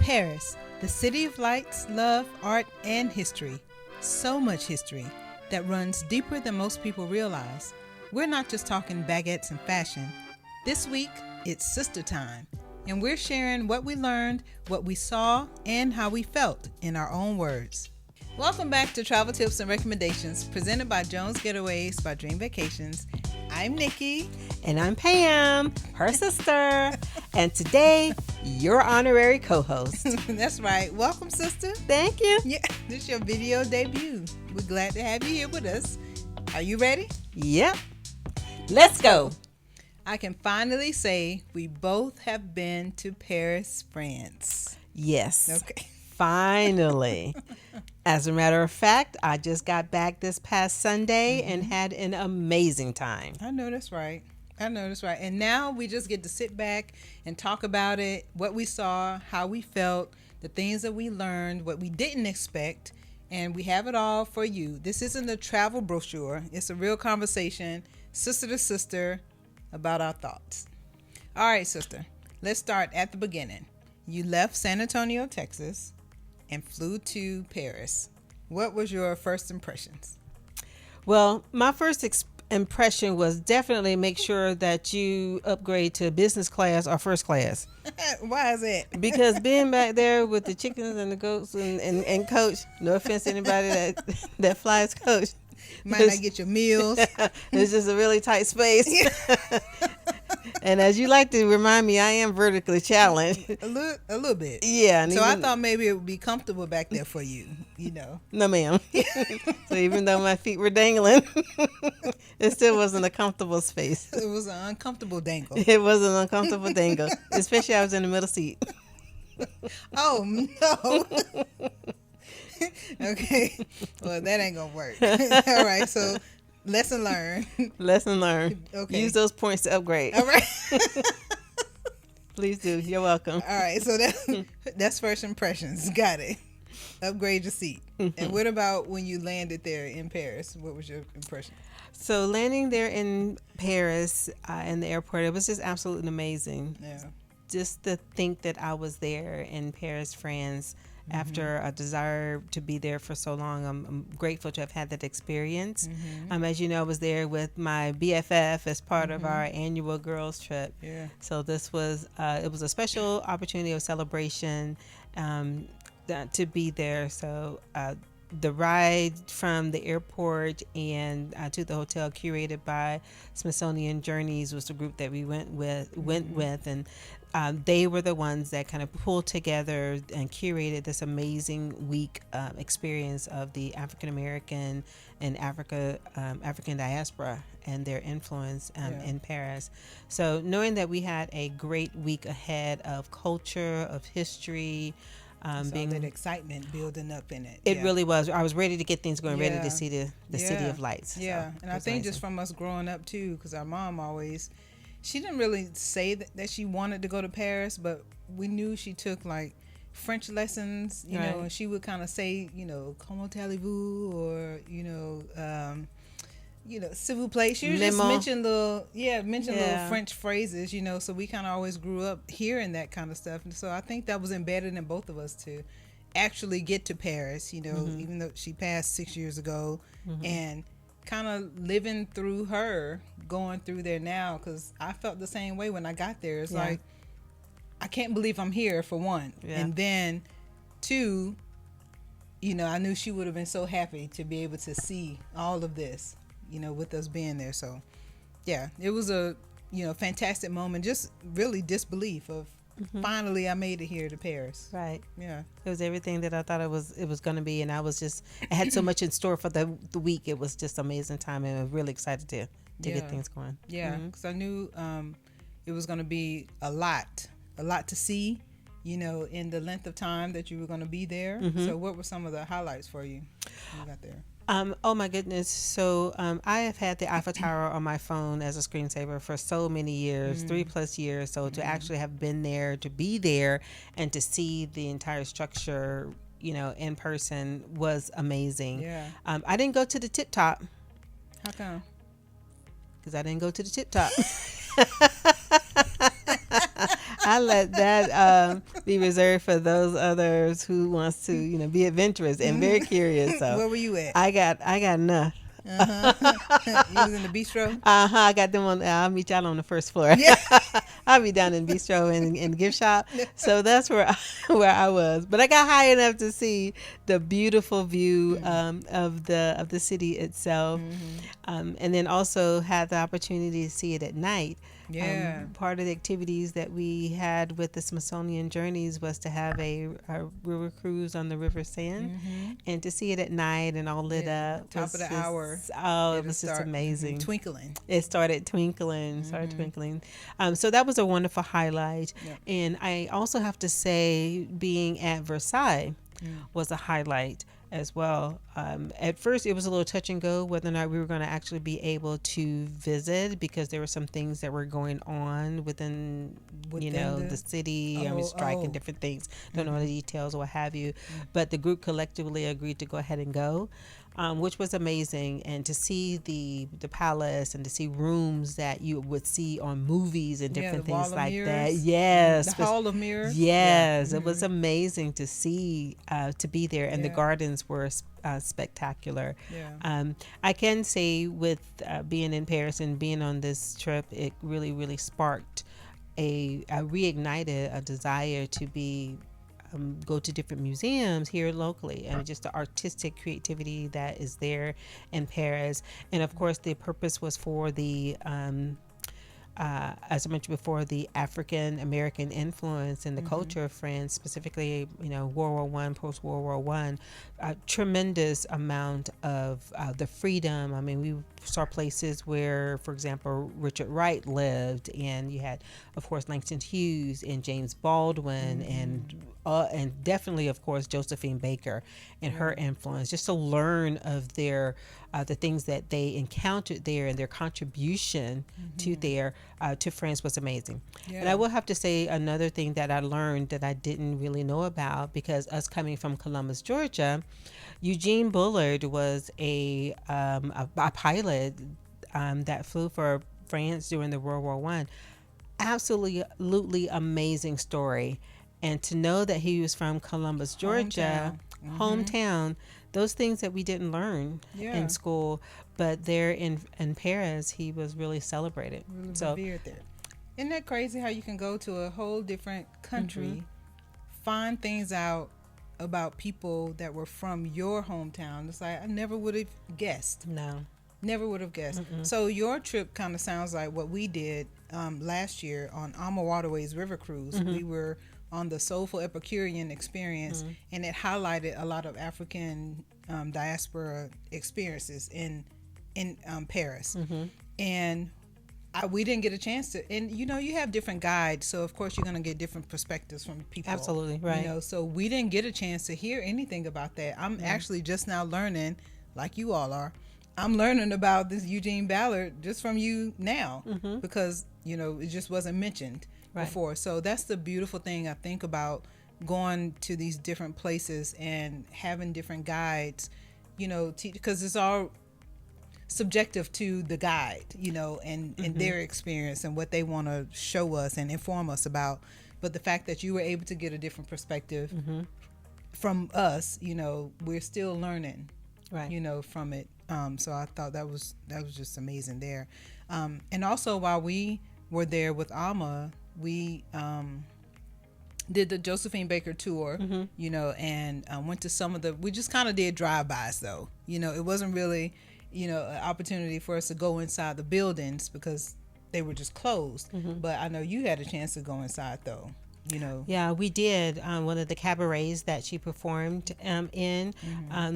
Paris, the city of lights, love, art, and history. So much history that runs deeper than most people realize. We're not just talking baguettes and fashion. This week, it's sister time, and we're sharing what we learned, what we saw, and how we felt in our own words. Welcome back to Travel Tips and Recommendations, presented by Jones Getaways by Dream Vacations. I'm Nikki. And I'm Pam, her sister. And today, your honorary co-host. That's right. Welcome, sister. Thank you. Yeah, this is your video debut. We're glad to have you here with us. Are you ready? Yep. Let's go. I can finally say we both have been to Paris, France. Yes. Okay. Finally. As a matter of fact, I just got back this past Sunday and had an amazing time. I know that's right. And now we just get to sit back and talk about it, what we saw, how we felt, the things that we learned, what we didn't expect, and we have it all for you. This isn't a travel brochure. It's a real conversation, sister to sister, about our thoughts. All right, sister, let's start at the beginning. You left San Antonio, Texas, and flew to Paris. What was your first impressions? Well, my first impression was definitely make sure that you upgrade to business class or first class. Why is that? Because being back there with the chickens and the goats and coach, no offense to anybody that flies coach. Might not get your meals. It's just a really tight space. And as you like to remind me, I am vertically challenged. A little bit. Yeah. So I thought maybe it would be comfortable back there for you, you know. No, ma'am. So even though my feet were dangling, it still wasn't a comfortable space. It was an uncomfortable dangle. It was an uncomfortable dangle, especially I was in the middle seat. Oh, no. Okay. Well, that ain't going to work. All right. So lesson learned. Lesson learned. Okay. Use those points to upgrade. All right. Please do. You're welcome. All right. So that's first impressions. Got it. Upgrade your seat. And what about when you landed there in Paris? What was your impression? So landing there in Paris in the airport, it was just absolutely amazing. Yeah. Just to think that I was there in Paris, France, after a desire to be there for so long. I'm grateful to have had that experience. As you know, I was there with my BFF as part of our annual girls trip. Yeah. So this was, it was a special opportunity of celebration to be there. So the ride from the airport and to the hotel, curated by Smithsonian Journeys, was the group that we went with, and they were the ones that kind of pulled together and curated this amazing week experience of the African American and African diaspora and their influence in Paris. So knowing that we had a great week ahead of culture, of history, being that excitement building up in it. It really was. I was ready to get things going, ready to see the city of lights. Yeah, so and I think just from us growing up too, because our mom always, she didn't really say that she wanted to go to Paris, but we knew she took like French lessons, you know, and she would kind of say, you know, comment allez-vous, or s'il vous plaît. She would just mention little French phrases, you know. So we kind of always grew up hearing that kind of stuff, and so I think that was embedded in both of us to actually get to Paris, you know, even though she passed 6 years ago, and kind of living through her going through there now, because I felt the same way when I got there. It's like, I can't believe I'm here, for one, and then two, you know, I knew she would have been so happy to be able to see all of this, you know, with us being there. So yeah, it was a, you know, fantastic moment. Just really disbelief of finally I made it here to Paris. Right. Yeah. It was everything that I thought it was going to be, and I had so much in store for the week. It was just amazing time, and I was really excited to get things going. Yeah, because I knew it was going to be a lot to see, you know, in the length of time that you were going to be there. So what were some of the highlights for you when you got there? Oh my goodness. So I have had the Eiffel Tower on my phone as a screensaver for so many years, 3+ years. So to actually have been there, to be there, and to see the entire structure, you know, in person was amazing. Yeah. I didn't go to the tip top. How come? Because I didn't go to the tip top. I let that be reserved for those others who wants to, be adventurous and very curious. So where were you at? I got enough. You was in the bistro? I got them on. I'll meet y'all on the first floor. Yeah. I'll be down in bistro and gift shop. So that's where I was. But I got high enough to see the beautiful view of the city itself, and then also had the opportunity to see it at night. Yeah. Part of the activities that we had with the Smithsonian Journeys was to have a river cruise on the River Seine, and to see it at night and all lit up. Top of the hour. Oh, it was just amazing. Twinkling. It started twinkling. So that was a wonderful highlight. Yeah. And I also have to say, being at Versailles was a highlight as well. At first, it was a little touch and go whether or not we were going to actually be able to visit, because there were some things that were going on within the city. Strike and different things. Don't know the details or what have you. But the group collectively agreed to go ahead and go. Which was amazing, and to see the palace and to see rooms that you would see on movies and different things like mirrors. That. Yes, the Hall of Mirrors. Yes, it was amazing to see, to be there, and the gardens were spectacular. Yeah. I can say with being in Paris and being on this trip, it really, really sparked reignited a desire to go to different museums here locally, and just the artistic creativity that is there in Paris. And of course, the purpose was for the as I mentioned before, the African American influence in the culture of France, specifically, World War One, post World War One, a tremendous amount of the freedom. I mean, we saw places where, for example, Richard Wright lived, and you had, of course, Langston Hughes and James Baldwin, and definitely, of course, Josephine Baker and her influence. Just to learn of their the things that they encountered there and their contribution to France was amazing. Yeah. And I will have to say another thing that I learned that I didn't really know about, because us coming from Columbus, Georgia, Eugene Bullard was a pilot that flew for France during the World War One. Absolutely amazing story. And to know that he was from Columbus, Georgia, hometown, those things that we didn't learn in school, but there in Paris, he was really celebrated. Really revered there. Isn't that crazy how you can go to a whole different country, find things out about people that were from your hometown? It's like, I never would have guessed. No. Never would have guessed. So your trip kind of sounds like what we did last year on AmaWaterways River Cruise. We were on the Soulful Epicurean experience, and it highlighted a lot of African diaspora experiences in Paris. And we didn't get a chance to, and you have different guides, so of course you're going to get different perspectives from people. Absolutely, right. So we didn't get a chance to hear anything about that. I'm actually just now learning, like you all are. I'm learning about this Eugene Ballard just from you now, because it just wasn't mentioned before. So that's the beautiful thing I think about going to these different places and having different guides, because it's all subjective to the guide, and their experience and what they want to show us and inform us about. But the fact that you were able to get a different perspective from us, we're still learning, from it. So I thought that was just amazing there. And also, while we were there with Ama, we did the Josephine Baker tour, and went to some of we just kind of did drive-bys though. It wasn't really, an opportunity for us to go inside the buildings because they were just closed. But I know you had a chance to go inside though. Yeah, we did. One of the cabarets that she performed in.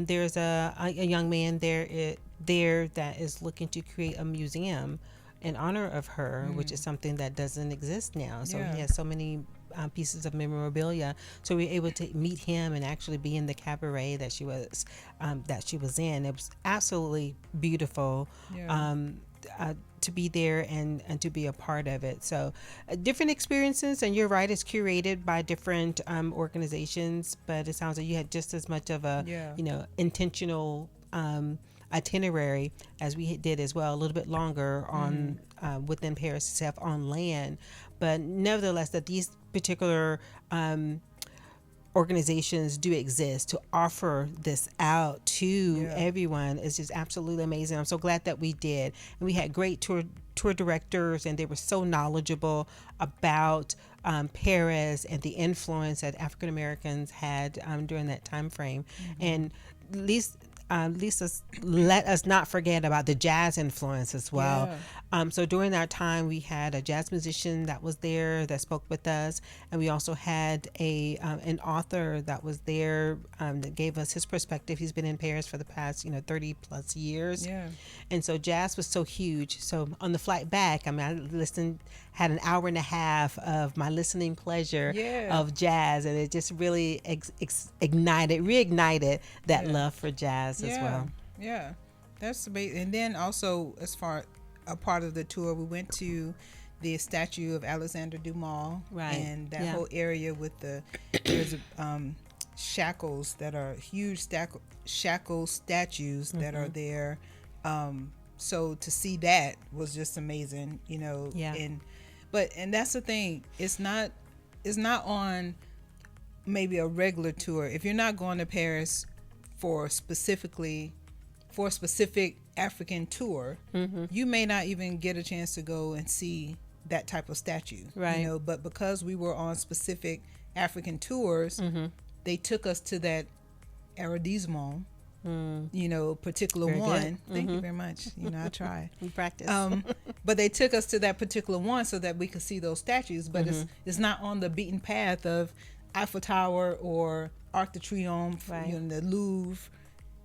There's a young man there that is looking to create a museum in honor of her, which is something that doesn't exist now. So he has so many pieces of memorabilia. So we were able to meet him and actually be in the cabaret that she was in. It was absolutely beautiful. To be there and to be a part of it. So different experiences, and you're right, it's curated by different organizations, but it sounds like you had just as much of a intentional itinerary as we did as well, a little bit longer on within Paris itself on land. But nevertheless, that these particular organizations do exist to offer this out to everyone is just absolutely amazing. I'm so glad that we did. And we had great tour directors, and they were so knowledgeable about Paris and the influence that African Americans had during that time frame. And let us not forget about the jazz influence as well. So during that time, we had a jazz musician that was there that spoke with us, and we also had an author that was there that gave us his perspective. He's been in Paris for the past 30 plus years, and so jazz was so huge. So on the flight back, I had an hour and a half of my listening pleasure of jazz, and it just really reignited that love for jazz as well. Yeah, that's amazing. And then also, as far a part of the tour, we went to the statue of Alexander Dumas, and that whole area with there's shackles that are huge shackle statues that are there. So to see that was just amazing, and that's the thing. It's not on maybe a regular tour. If you're not going to Paris for a specific African tour, you may not even get a chance to go and see that type of statue. But because we were on specific African tours, they took us to that arrondissement, particular very one. Good. Thank you very much. I try. We practice. But they took us to that particular one so that we could see those statues. But it's not on the beaten path of Eiffel Tower or Arc de Triomphe, the Louvre.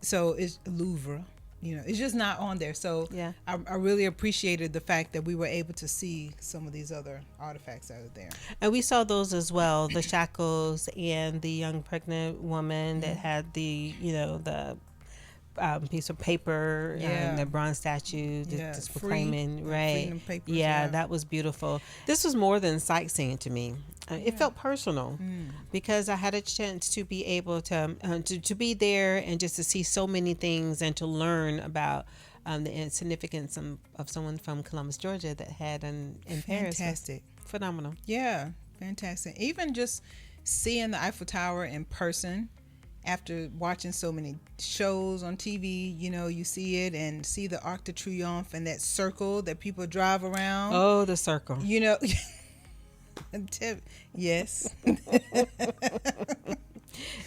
So it's Louvre. It's just not on there. So I really appreciated the fact that we were able to see some of these other artifacts that are there. And we saw those as well, the shackles and the young pregnant woman that had the piece of paper and the bronze statue just proclaiming, freedom papers, that was beautiful. This was more than sightseeing to me. It felt personal because I had a chance to be able to be there and just to see so many things and to learn about the significance of someone from Columbus, Georgia that had in Paris. Fantastic. Phenomenal. Yeah, fantastic. Even just seeing the Eiffel Tower in person after watching so many shows on TV, you see it and see the Arc de Triomphe and that circle that people drive around. Oh, the circle. Yes.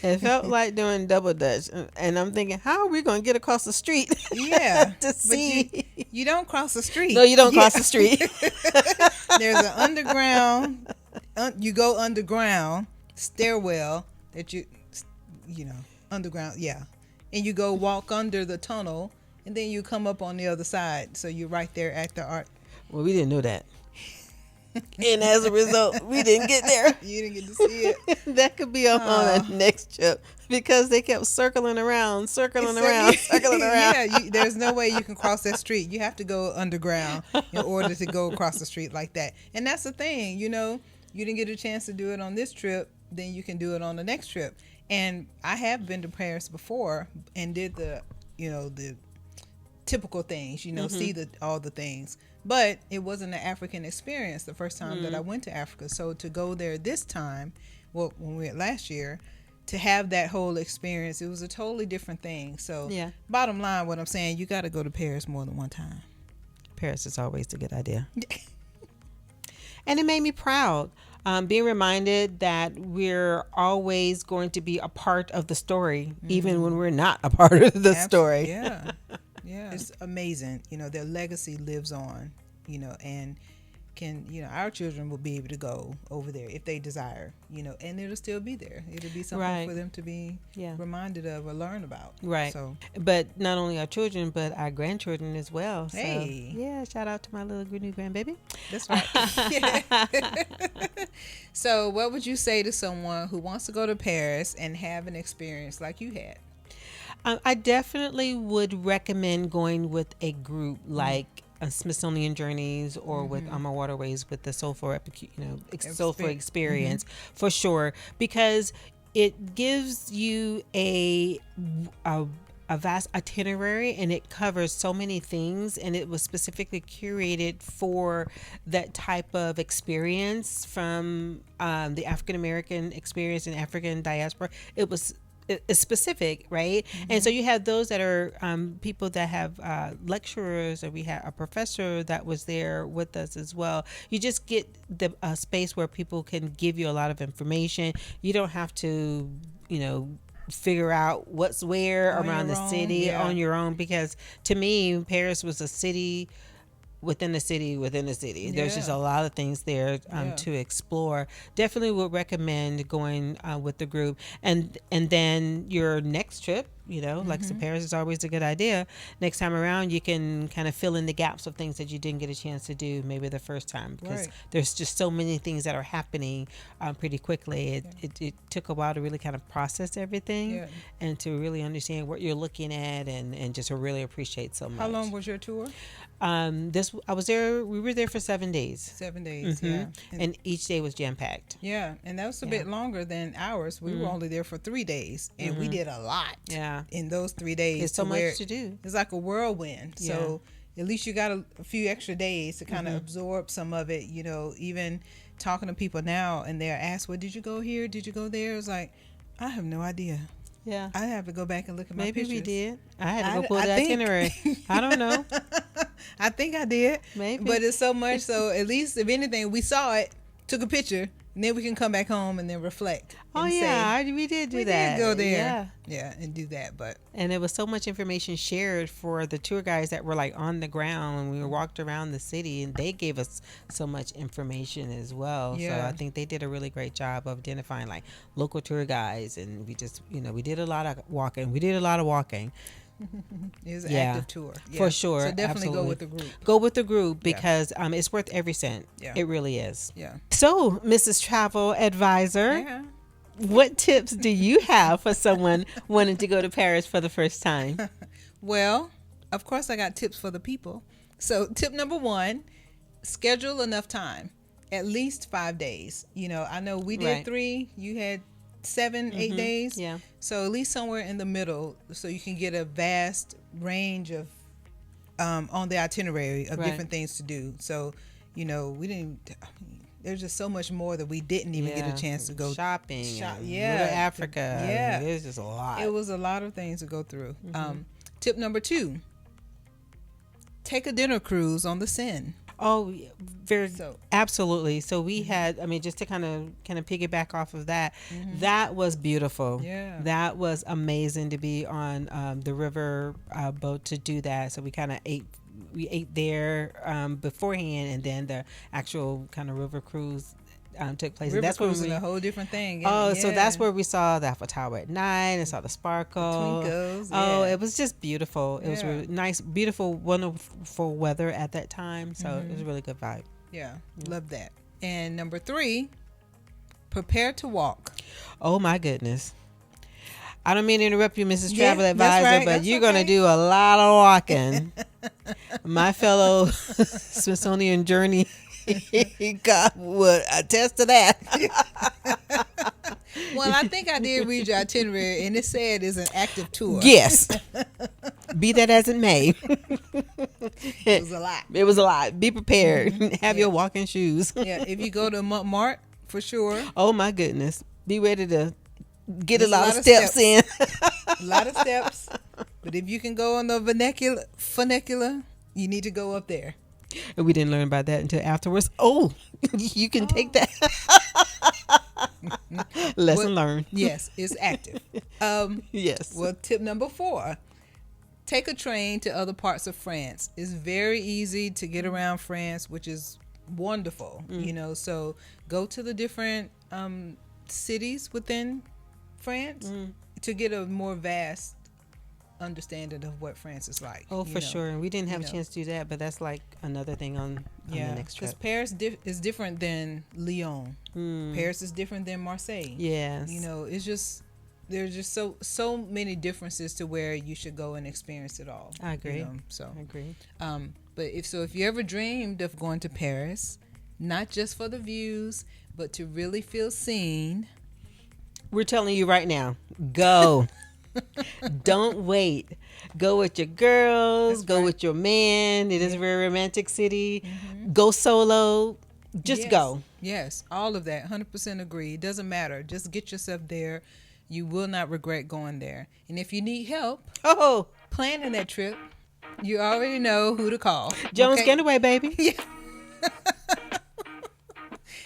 It felt like doing double dutch, and I'm thinking, how are we going to get across the street? To see. You don't cross the street. No, you don't cross the street. There's an underground. You go underground stairwell that underground, and you go walk under the tunnel, and then you come up on the other side. So you're right there at the art. Well, we didn't know that. And as a result, we didn't get there. You didn't get to see it. That could be on the next trip because they kept circling around. Yeah, there's no way you can cross that street. You have to go underground in order to go across the street like that. And that's the thing, you didn't get a chance to do it on this trip, then you can do it on the next trip. And I have been to Paris before and did the typical things, see all the things. But it wasn't an African experience the first time that I went to Africa. So to go there this time, when we went last year, to have that whole experience, it was a totally different thing. So bottom line, what I'm saying, you got to go to Paris more than one time. Paris is always a good idea. And it made me proud. Being reminded that we're always going to be a part of the story, even when we're not a part of the story. Yeah. Yeah, it's amazing. Their legacy lives on, and our children will be able to go over there if they desire, and it'll still be there. It'll be something for them to be reminded of or learn about. Right. So, but not only our children, but our grandchildren as well. Hey. So, yeah, shout out to my little new grandbaby. That's right. So what would you say to someone who wants to go to Paris and have an experience like you had? I definitely would recommend going with a group like Smithsonian Journeys or with AmaWaterways with the Soulful Experience for sure, because it gives you a a vast itinerary, and it covers so many things, and it was specifically curated for that type of experience from the African American experience and African diaspora. It's specific, right? And so you have those that are people that have lecturers, or we had a professor that was there with us as well. You just get the space where people can give you a lot of information. You don't have to, figure out what's where around the city on your own, because to me, Paris was a city within the city within the city. There's just a lot of things there to explore. Definitely would recommend going with the group, and then your next trip, like so Paris is always a good idea. Next time around, you can kind of fill in the gaps of things that you didn't get a chance to do maybe the first time, because there's just so many things that are happening pretty quickly. It took a while to really kind of process everything and to really understand what you're looking at, and just to really appreciate so much. How long was your tour? We were there for 7 days. 7 days, yeah. And each day was jam-packed. Yeah, and that was a bit longer than ours. We were only there for 3 days, and we did a lot in those 3 days. It's so much to do. It's like a whirlwind. Yeah. So at least you got a few extra days to kind of absorb some of it, even talking to people now, and they're asked, well, did you go here? Did you go there? It's like, I have no idea. Yeah. I have to go back and look at my pictures. Maybe we did. I had to go pull the itinerary. I don't know. I think I did. Maybe. But it's so much, so at least if anything, we saw it, took a picture, and then we can come back home and then reflect. Oh, yeah. We did do that. We did go there. Yeah, and do that. And there was so much information shared for the tour guides that were like on the ground when we walked around the city, and they gave us so much information as well. Yeah. So I think they did a really great job of identifying like local tour guides, and we just, we did a lot of walking. It was an active tour. Yeah. For sure. So definitely absolutely. Go with the group. Go with the group, because it's worth every cent. Yeah. It really is. Yeah. So, Mrs. Travel Advisor, what tips do you have for someone wanting to go to Paris for the first time? Well, of course I got tips for the people. So tip number 1, schedule enough time, at least 5 days. I know we did 3, you had 7, 8 days. Yeah. So at least somewhere in the middle, so you can get a vast range of on the itinerary of different things to do. So, there's just so much more that we didn't even get a chance to go shopping. Go to Africa. Yeah. There's just a lot. It was a lot of things to go through. Tip number 2, take a dinner cruise on the Seine. Oh, absolutely. So we had, just to kind of piggyback off of that, that was beautiful. Yeah. That was amazing to be on the river boat to do that. So we kind of ate there beforehand, and then the actual kind of river cruise took place. River and that's cruising a whole different thing. So that's where we saw the Eiffel Tower at night and saw the sparkle. The twinkles. It was just beautiful. It was really nice, beautiful, wonderful weather at that time. So it was a really good vibe. Yeah, love that. And number 3, prepare to walk. Oh my goodness. I don't mean to interrupt you, Mrs. Travel Advisor, right. but you're going to do a lot of walking. My fellow Smithsonian journey God would attest to that. Well, I think I did read your itinerary, and it said it's an active tour. Yes. Be that as it may. It was a lot. It was a lot. Be prepared. Have your walking shoes. Yeah, if you go to Montmartre, for sure. Oh, my goodness. Be ready to get a lot of steps in. A lot of steps. But if you can go on the funicular, you need to go up there. And we didn't learn about that until afterwards. Oh, you can take that. Lesson learned. Yes, it's active. Yes. Well, tip number 4, take a train to other parts of France. It's very easy to get around France, which is wonderful. So go to the different cities within France to get a more vast understanding of what France is like. Oh, for sure. And we didn't have a chance to do that, but that's like another thing on the next trip. Because Paris is different than Lyon. Paris is different than Marseille. Yes. It's just, there's just so many differences to where you should go and experience it all. I agree. I agree. But if you ever dreamed of going to Paris, not just for the views, but to really feel seen, we're telling you right now, go. Don't wait. Go with your girls. That's go right. with your man. It is a very romantic city. Go solo. Just Yes. go. Yes, all of that. 100% agree. It doesn't matter. Just get yourself there. You will not regret going there. And if you need help Oh, planning that trip, you already know who to call. Jones okay? Getaway, baby.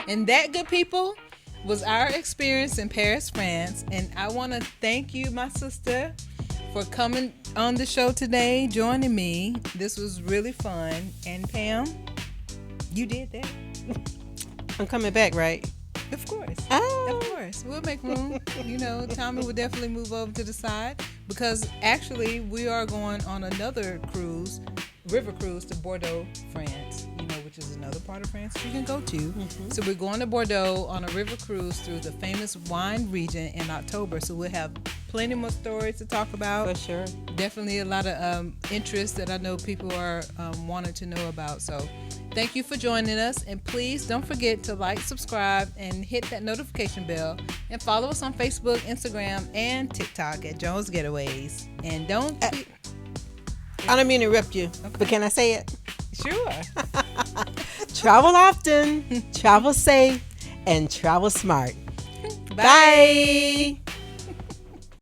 And that, good people, was our experience in Paris, France. And I want to thank you, my sister, for coming on the show today, joining me. This was really fun. And Pam, you did that. I'm coming back, right? Of course. Oh. Of course. We'll make room. You know, Tommie will definitely move over to the side because actually we are going on another cruise, river cruise to Bordeaux, France, you know, which is another part of France you can go to. So we're going to Bordeaux on a river cruise through the famous wine region in October. So we'll have plenty more stories to talk about. For sure. Definitely a lot of interest that I know people are wanting to know about. So thank you for joining us. And please don't forget to like, subscribe, and hit that notification bell. And follow us on Facebook, Instagram, and TikTok at Jones Getaways. And don't... I don't mean to interrupt you, but can I say it? Sure. Travel often, travel safe, and travel smart. Bye.